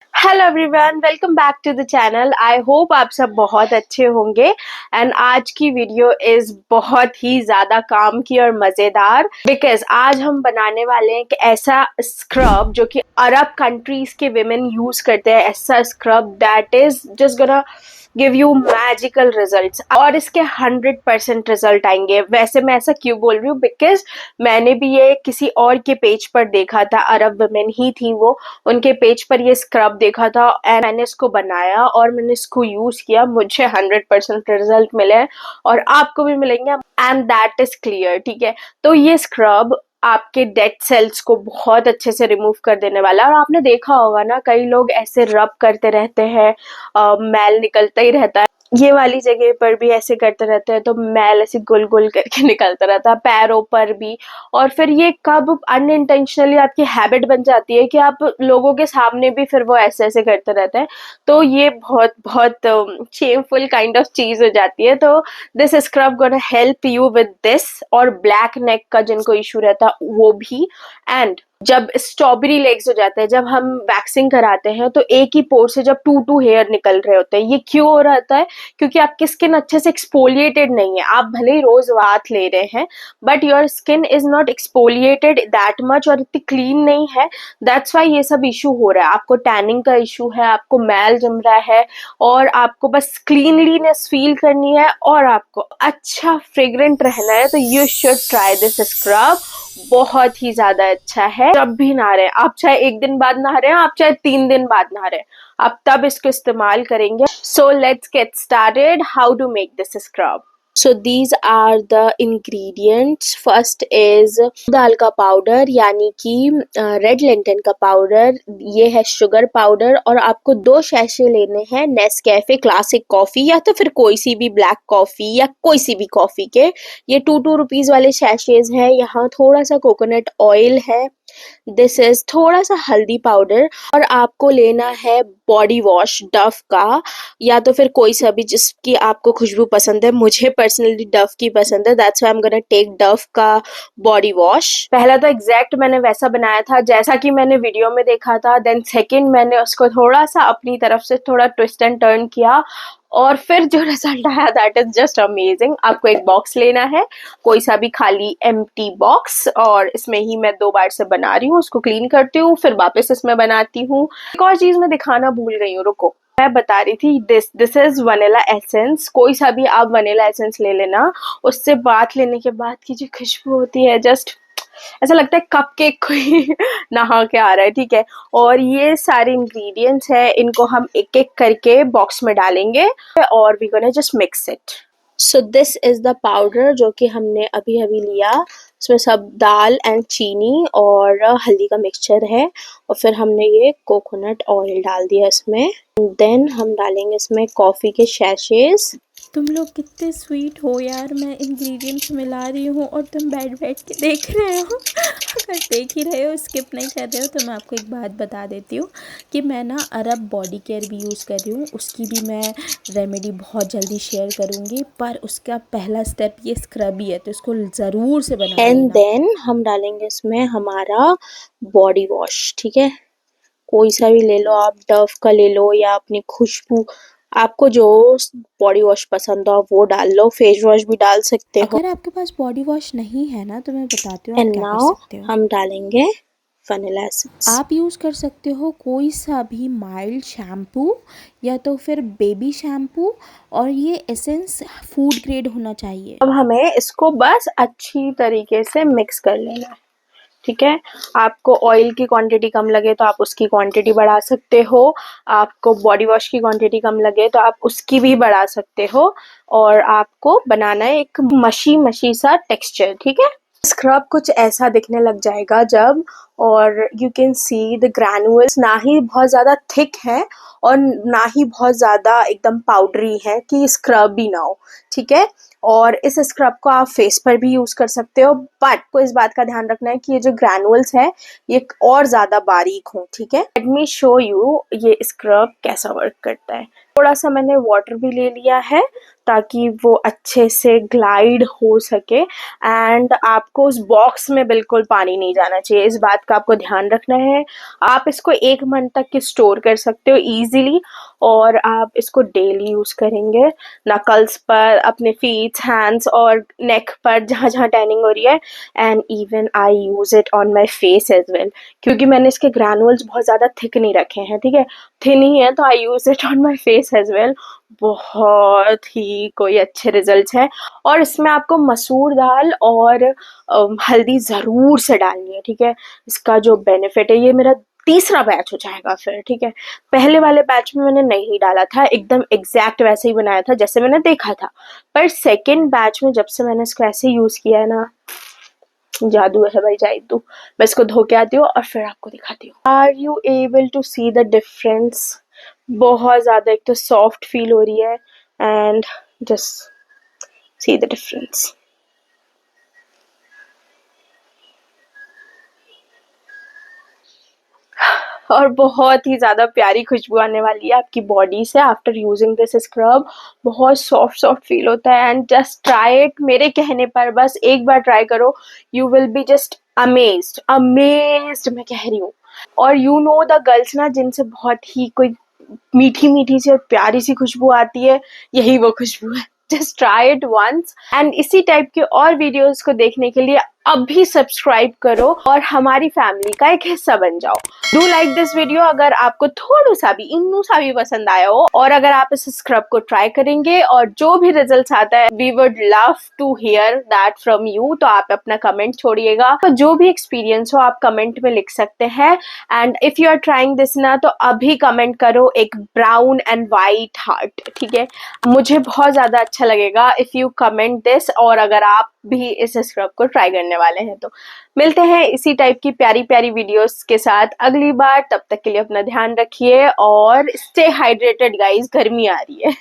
Hello everyone, welcome back to the channel. I hope आप सब बहुत अच्छे होंगे। एंड आज की वीडियो इज बहुत ही ज्यादा काम की और मजेदार, बिकॉज आज हम बनाने वाले हैं एक ऐसा स्क्रब जो कि अरब कंट्रीज के विमेन यूज करते हैं। ऐसा scrub that is just gonna give you magical results, और इसके 100% रिजल्ट आएंगे। वैसे मैं ऐसा क्यों बोल रही हूँ, बिकॉज मैंने भी ये किसी और के पेज पर देखा था, अरब विमेन ही थी वो, उनके पेज पर ये स्क्रब देखा था एंड मैंने इसको बनाया और मैंने इसको यूज किया। मुझे 100% रिजल्ट मिले और आपको भी मिलेंगे, एंड दैट इज क्लियर। ठीक है, तो ये स्क्रब आपके डेड सेल्स को बहुत अच्छे से रिमूव कर देने वाला है। और आपने देखा होगा ना, कई लोग ऐसे रब करते रहते हैं, मैल निकलता ही रहता है, ये वाली जगह पर भी ऐसे करते रहते हैं तो मैल ऐसे गुल गुल करके निकलता रहता है, पैरों पर भी। और फिर ये कब अनइंटेंशनली आपकी हैबिट बन जाती है कि आप लोगों के सामने भी फिर वो ऐसे ऐसे करते रहते हैं, तो ये बहुत बहुत शेमफुल काइंड ऑफ चीज हो जाती है। तो this scrub gonna help you with this, और ब्लैक नेक का जिनको इशू रहता है वो भी। एंड जब स्ट्रॉबेरी लेग्स हो जाते हैं, जब हम वैक्सिंग कराते हैं तो एक ही पोर से जब टू हेयर निकल रहे होते हैं, ये क्यों हो रहा है? क्योंकि आपकी स्किन अच्छे से एक्सपोलिएटेड नहीं है। आप भले ही रोज बाथ ले रहे हैं, but your skin is not exfoliated that much, और इतनी क्लीन नहीं है। दैट्स वाई ये सब इशू हो रहा है। आपको टैनिंग का इशू है, आपको मैल जम रहा है, और आपको बस क्लीनलीनेस फील करनी है और आपको अच्छा फ्रेग्रेंट रहना है, तो you should try this scrub. बहुत ही ज्यादा अच्छा है। जब भी नहा रहे हैं आप, चाहे एक दिन बाद नहा रहे हैं आप, चाहे 3 दिन बाद नहा रहे हैं, आप तब इसको इस्तेमाल करेंगे। So let's get started how to make this scrub. So these are the ingredients. First is दाल का पाउडर, यानी कि रेड लेंटन का पाउडर, ये है शुगर पाउडर, और आपको 2 शैशे लेने हैं नेस्कैफे क्लासिक कॉफी, या तो फिर कोई सी भी ब्लैक कॉफी या कोई सी भी कॉफी के। ये 2 रुपीज वाले शैशेज हैं। यहाँ थोड़ा सा कोकोनट ऑयल है, दिस इज थोड़ा सा हल्दी पाउडर, और आपको लेना है बॉडी वॉश डव का, या तो फिर कोई सा भी जिसकी आपको खुशबू पसंद है। मुझे पर्सनली डव की पसंद है, that's why I am gonna take Dove का बॉडी वॉश। पहला तो एग्जैक्ट मैंने वैसा बनाया था जैसा कि मैंने वीडियो में देखा था, देन सेकंड मैंने उसको थोड़ा सा अपनी तरफ से थोड़ा ट्विस्ट एंड टर्न किया, और फिर जो रिजल्ट आया दैट इज जस्ट अमेजिंग। आपको एक बॉक्स लेना है, कोई सा भी खाली एम्प्टी बॉक्स, और इसमें ही मैं 2 बार से बना रही हूँ। उसको क्लीन करती हूँ, फिर वापस इसमें बनाती हूँ। एक और चीज मैं दिखाना भूल गई हूँ, रुको। मैं बता रही थी, दिस इज वनीला एसेंस। कोई सा भी आप वनीला एसेंस ले लेना। उससे बात लेने के बाद की जो खुशबू होती है, जस्ट ऐसा लगता है कप केक कोई नहा के आ रहा है। ठीक है, और ये सारे इंग्रेडिएंट्स है, इनको हम एक एक करके बॉक्स में डालेंगे और we gonna just mix it. So this is the powder जो कि हमने अभी अभी लिया। इसमें सब दाल एंड चीनी और हल्दी का मिक्सचर है, और फिर हमने ये कोकोनट ऑयल डाल दिया इसमें। देन हम डालेंगे इसमें कॉफ़ी के शैशेज। तुम लोग कितने स्वीट हो यार, मैं इंग्रेडिएंट्स मिला रही हूँ और तुम बैठ के देख रहे हो। अगर देख ही रहे हो, स्किप नहीं कर रहे हो, तो मैं आपको एक बात बता देती हूँ कि मैं ना अरब बॉडी केयर भी यूज़ कर रही हूँ। उसकी भी मैं रेमेडी बहुत जल्दी शेयर करूँगी, पर उसका पहला स्टेप ये स्क्रब ही है, तो इसको ज़रूर से बना एंड लेना। देन हम डालेंगे इसमें हमारा बॉडी वॉश। ठीक है, कोई सा भी ले लो आप, डव का ले लो या अपनी खुशबू, आपको जो बॉडी वॉश पसंद हो वो डाल लो। फेस वॉश भी डाल सकते हो। अगर आपके पास बॉडी वॉश नहीं है ना, तो मैं बताती हूँ आप एंड क्या कर नाउ सकते हो। हम डालेंगे वनीला एसेंस। आप यूज़ कर सकते हो कोई सा भी माइल्ड शैम्पू, या तो फिर बेबी शैम्पू, और ये एसेंस फूड ग्रेड होना चाहिए। अब हमें इसको बस अच्छी तरीके से मिक्स कर लेना है। ठीक है, आपको ऑयल की क्वांटिटी कम लगे तो आप उसकी क्वांटिटी बढ़ा सकते हो, आपको बॉडी वॉश की क्वांटिटी कम लगे तो आप उसकी भी बढ़ा सकते हो, और आपको बनाना है एक मशी मशी सा टेक्सचर। ठीक है, स्क्रब कुछ ऐसा दिखने लग जाएगा जब, और you can see the granules ना ही बहुत ज़्यादा थिक है और ना ही बहुत ज़्यादा एकदम पाउडरी है कि स्क्रब भी ना हो। ठीक है, और इस स्क्रब को आप फेस पर भी यूज़ कर सकते हो, बट को इस बात का ध्यान रखना है कि ये जो ग्रैनुअल्स है ये और ज़्यादा बारीक हो। ठीक है, लेट मी शो यू ये स्क्रब कैसा वर्क करता है। थोड़ा सा मैंने वाटर भी ले लिया है ताकि वो अच्छे से ग्लाइड हो सके। एंड आपको उस बॉक्स में बिल्कुल पानी नहीं जाना चाहिए, इस बात का आपको ध्यान रखना है। आप इसको 1 मंथ तक की स्टोर कर सकते हो इजीली, और आप इसको डेली यूज करेंगे नकल्स पर, अपने फीट, हैंड्स और नेक पर जहाँ जहाँ टैनिंग हो रही है। And even I use it on my face as well, क्योंकि मैंने इसके ग्रैनुअल्स बहुत ज्यादा थिक नहीं रखे हैं, ठीक है, थिन ही है, तो I use it on my face as well. बहुत ही कोई अच्छे रिजल्ट्स हैं। और इसमें आपको मसूर दाल और हल्दी जरूर से डालनी है, ठीक है। इसका जो बेनिफिट है, ये मेरा तीसरा बैच हो जाएगा फिर, ठीक है। पहले वाले बैच में मैंने नहीं डाला था, एकदम एग्जैक्ट वैसे ही बनाया था जैसे मैंने देखा था, पर सेकेंड बैच में जब से मैंने इसको ऐसे यूज किया है ना, जादू है भाई, जादू। मैं इसको धो के आती हूँ और फिर आपको दिखाती हूँ। Are you able to see the difference? बहुत ज्यादा एक तो सॉफ्ट फील हो रही है, and just see the difference. और बहुत ही ज्यादा प्यारी खुशबू आने वाली है आपकी बॉडी से आफ्टर यूजिंग दिस स्क्रब। बहुत सॉफ्ट सॉफ्ट फील होता है, एंड जस्ट ट्राई इट, मेरे कहने पर बस एक बार ट्राई करो, you will be just amazed, amazed मैं कह रही हूँ। और यू नो द गर्ल्स ना, जिनसे बहुत ही कोई मीठी मीठी सी और प्यारी सी खुशबू आती है, यही वो खुशबू है। Just try it once. एंड इसी टाइप के और वीडियोस को देखने के लिए अभी सब्सक्राइब करो और हमारी फैमिली का एक हिस्सा बन जाओ। डू लाइक दिस वीडियो अगर आपको थोड़ा सा भी, इन्नू सा भी पसंद आया हो, और अगर आप इस स्क्रब को ट्राई करेंगे और जो भी रिजल्ट आता है, we would love to hear that from you. तो आप अपना कमेंट छोड़िएगा, तो जो भी एक्सपीरियंस हो आप कमेंट में लिख सकते हैं। And if you are trying this ना, तो अभी कमेंट करो एक ब्राउन एंड वाइट हार्ट, ठीक है। मुझे बहुत ज्यादा अच्छा लगेगा इफ यू कमेंट दिस, और अगर आप भी इस स्क्रब को ट्राई करने वाले हैं तो। मिलते हैं इसी टाइप की प्यारी प्यारी वीडियोस के साथ अगली बार। तब तक के लिए अपना ध्यान रखिए और स्टे हाइड्रेटेड गाइस, गर्मी आ रही है।